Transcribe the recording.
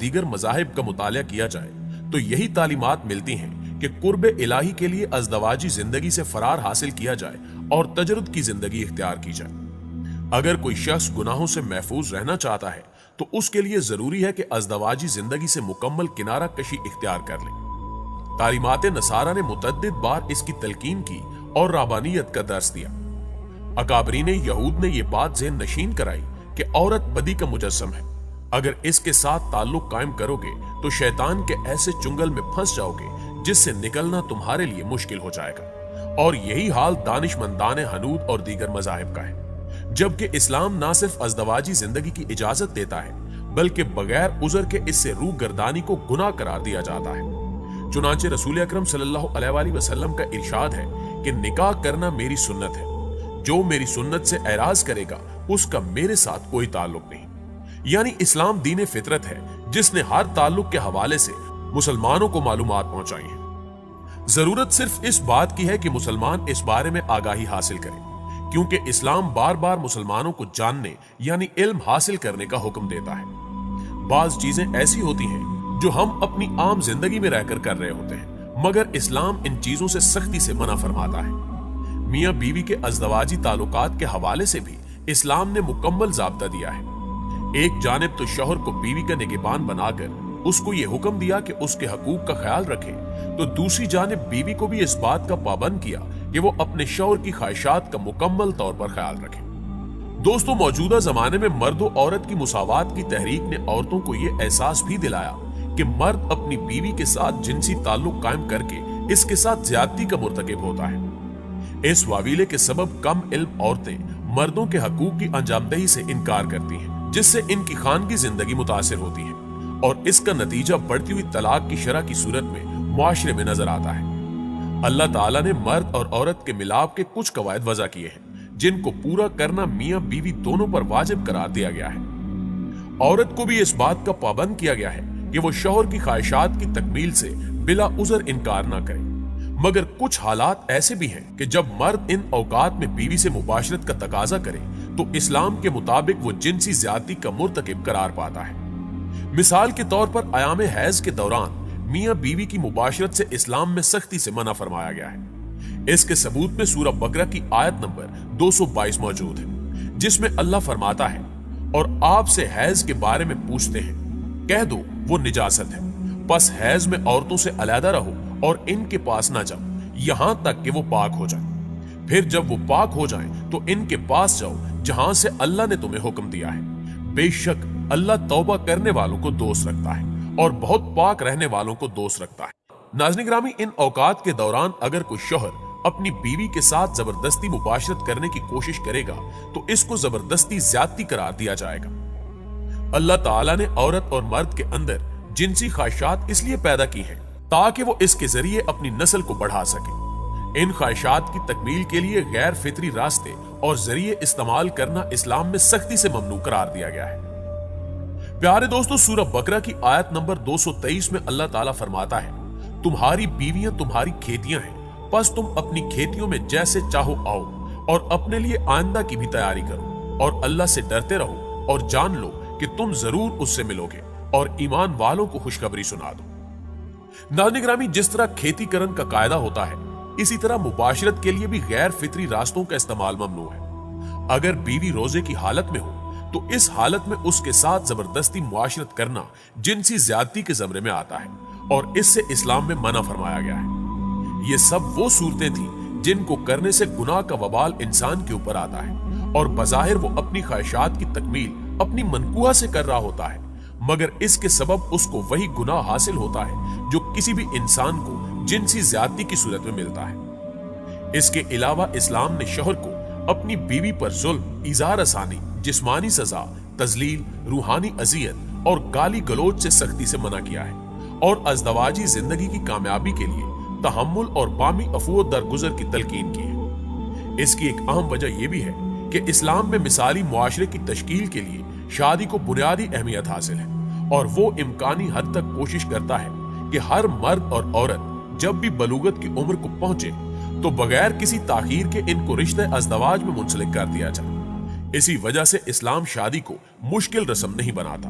دیگر مذاہب کا مطالعہ کیا جائے تو یہی تعلیمات ملتی ہیں کہ قرب الہی کے لیے ازدواجی زندگی سے فرار حاصل کیا جائے اور تجرد کی زندگی اختیار کی جائے۔ اگر کوئی شخص گناہوں سے محفوظ رہنا چاہتا ہے تو اس کے لیے ضروری ہے کہ ازدواجی زندگی سے مکمل کنارہ کشی اختیار کر لے۔ تعلیمات نصارہ نے متعدد بار اس کی تلقین کی اور رہبانیت کا درس دیا۔ اکابرین یہود نے یہ بات ذہن نشین کرائی کہ عورت بدی کا مجسم ہے، اگر اس کے ساتھ تعلق قائم کرو گے تو شیطان کے ایسے چنگل میں پھنس جاؤ گے جس سے نکلنا تمہارے لیے مشکل ہو جائے گا۔ اور یہی حال دانشمندان ہنود اور دیگر مذاہب کا ہے، جبکہ اسلام نہ صرف ازدواجی زندگی کی اجازت دیتا ہے بلکہ بغیر عذر کے اس سے روح گردانی کو گناہ قرار دیا جاتا ہے۔ چنانچہ رسول اکرم صلی اللہ علیہ وآلہ وسلم کا ارشاد ہے کہ نکاح کرنا میری سنت ہے، جو میری سنت سے اعراض کرے گا اس کا میرے ساتھ کوئی تعلق نہیں۔ یعنی اسلام دین فطرت ہے جس نے ہر تعلق کے حوالے سے مسلمانوں کو معلومات پہنچائی ہیں۔ ضرورت صرف اس بات کی ہے کہ مسلمان اس بارے میں آگاہی حاصل کریں، کیونکہ اسلام بار بار مسلمانوں کو جاننے یعنی علم حاصل کرنے کا حکم دیتا ہے۔ بعض چیزیں ایسی ہوتی ہیں جو ہم اپنی عام زندگی میں رہ کر رہے ہوتے ہیں، مگر اسلام ان چیزوں سے سختی سے منع فرماتا ہے۔ میاں بیوی کے ازدواجی تعلقات کے حوالے سے بھی اسلام نے مکمل ضابطہ دیا ہے۔ ایک جانب تو شوہر کو بیوی کا نگہبان بنا کر اس کو یہ حکم دیا کہ اس کے حقوق کا خیال رکھے، تو دوسری جانب بیوی کو بھی اس بات کا پابند کیا کہ وہ اپنے شوہر کی خواہشات کا مکمل طور پر خیال رکھے۔ دوستو، موجودہ زمانے میں مرد و عورت کی مساوات کی تحریک نے عورتوں کو یہ احساس بھی دلایا کہ مرد اپنی بیوی کے ساتھ جنسی تعلق قائم کر کے اس کے ساتھ زیادتی کا مرتکب ہوتا ہے۔ اس واویلے کے سبب کم علم عورتیں مردوں کے حقوق کی انجامدہی سے انکار کرتی ہیں، جس سے ان کی خانگی زندگی متاثر ہوتی ہے، اور اس کا نتیجہ بڑھتی ہوئی طلاق کی شرح کی صورت میں معاشرے میں نظر آتا ہے۔ اللہ تعالیٰ نے مرد اور عورت کے ملاپ کے کچھ قواعد وضع کیے ہیں جن کو پورا کرنا میاں بیوی دونوں پر واجب قرار دیا گیا ہے۔ عورت کو بھی اس بات کا پابند کیا گیا ہے کہ وہ شوہر کی خواہشات کی تکمیل سے بلا عذر انکار نہ کرے، مگر کچھ حالات ایسے بھی ہیں کہ جب مرد ان اوقات میں بیوی سے مباشرت کا تقاضا کرے تو اسلام کے مطابق وہ جنسی زیادتی کا مرتکب قرار پاتا ہے۔ مثال کے طور پر ایام حیض کے دوران میاں بیوی کی مباشرت سے اسلام میں سختی سے منع فرمایا گیا ہے۔ اس کے ثبوت میں سورہ بقرہ کی آیت نمبر 222 موجود ہے، جس میں اللہ فرماتا ہے، اور آپ سے حیض کے بارے میں پوچھتے ہیں، کہہ دو وہ نجاست ہے، پس حیض میں عورتوں سے علیحدہ رہو اور ان کے پاس نہ جاؤ یہاں تک کہ وہ پاک ہو جائیں، پھر جب وہ پاک ہو جائیں تو ان کے پاس جاؤ جہاں سے اللہ نے تمہیں حکم دیا ہے، بے شک اللہ توبہ کرنے والوں کو دوست رکھتا ہے اور بہت پاک رہنے والوں کو دوست رکھتا ہے۔ ناظرین گرامی، ان اوقات کے دوران اگر کوئی شوہر اپنی بیوی کے ساتھ زبردستی مباشرت کرنے کی کوشش کرے گا تو اس کو زبردستی زیادتی قرار دیا جائے گا۔ اللہ تعالیٰ نے عورت اور مرد کے اندر جنسی خواہشات اس لیے پیدا کی ہیں تاکہ وہ اس کے ذریعے اپنی نسل کو بڑھا سکے۔ ان خواہشات کی تکمیل کے لیے غیر فطری راستے اور ذریعے استعمال کرنا اسلام میں سختی سے ممنوع قرار دیا گیا ہے۔ پیارے دوستو، سورہ بقرہ کی آیت نمبر 223 میں اللہ تعالیٰ فرماتا ہے، تمہاری بیویاں تمہاری کھیتیاں ہیں، پس تم اپنی کھیتیوں میں جیسے چاہو آؤ اور اپنے لیے آئندہ کی بھی تیاری کرو، اور اللہ سے ڈرتے رہو اور جان لو کہ تم ضرور اس سے ملو گے، اور ایمان والوں کو خوشخبری سنا دو۔ ناظرین گرامی، جس طرح کھیتی کرن کا قاعدہ ہوتا ہے، اسی طرح مباشرت کے لیے بھی غیر فطری راستوں کا استعمال ممنوع ہے۔ اگر بیوی روزے کی حالت میں ہو تو اس حالت میں اس کے ساتھ زبردستی معاشرت کرنا جنسی زیادتی کے زمرے میں آتا ہے اور اس سے اسلام میں منع فرمایا گیا ہے۔ یہ سب وہ صورتیں تھیں جن کو کرنے سے گناہ کا وبال انسان کے اوپر آتا ہے، اور بظاہر وہ اپنی خواہشات کی تکمیل اپنی منقوہ سے کر رہا ہوتا ہے، مگر اس کے سبب اس کو وہی گناہ حاصل ہوتا ہے جو کسی بھی انسان کو جنسی زیادتی کی صورت میں ملتا ہے۔ اس کے علاوہ اسلام نے شوہر کو اپنی بیوی پر ظلم، ایذا رسانی، جسمانی سزا، تذلیل، روحانی اذیت اور گالی گلوچ سے سختی سے منع کیا ہے، اور ازدواجی زندگی کی کامیابی کے لیے تحمل اور بامی عفو و درگزر کی تلقین کی ہے۔ اس کی ایک اہم وجہ یہ بھی ہے کہ اسلام میں مثالی معاشرے کی تشکیل کے لیے شادی کو بنیادی اہمیت حاصل ہے، اور وہ امکانی حد تک کوشش کرتا ہے کہ ہر مرد اور عورت جب بھی بلوغت کی عمر کو پہنچے تو بغیر کسی تاخیر کے ان کو رشتہ ازدواج میں منسلک کر دیا جائے۔ اسی وجہ سے اسلام شادی کو مشکل رسم نہیں بناتا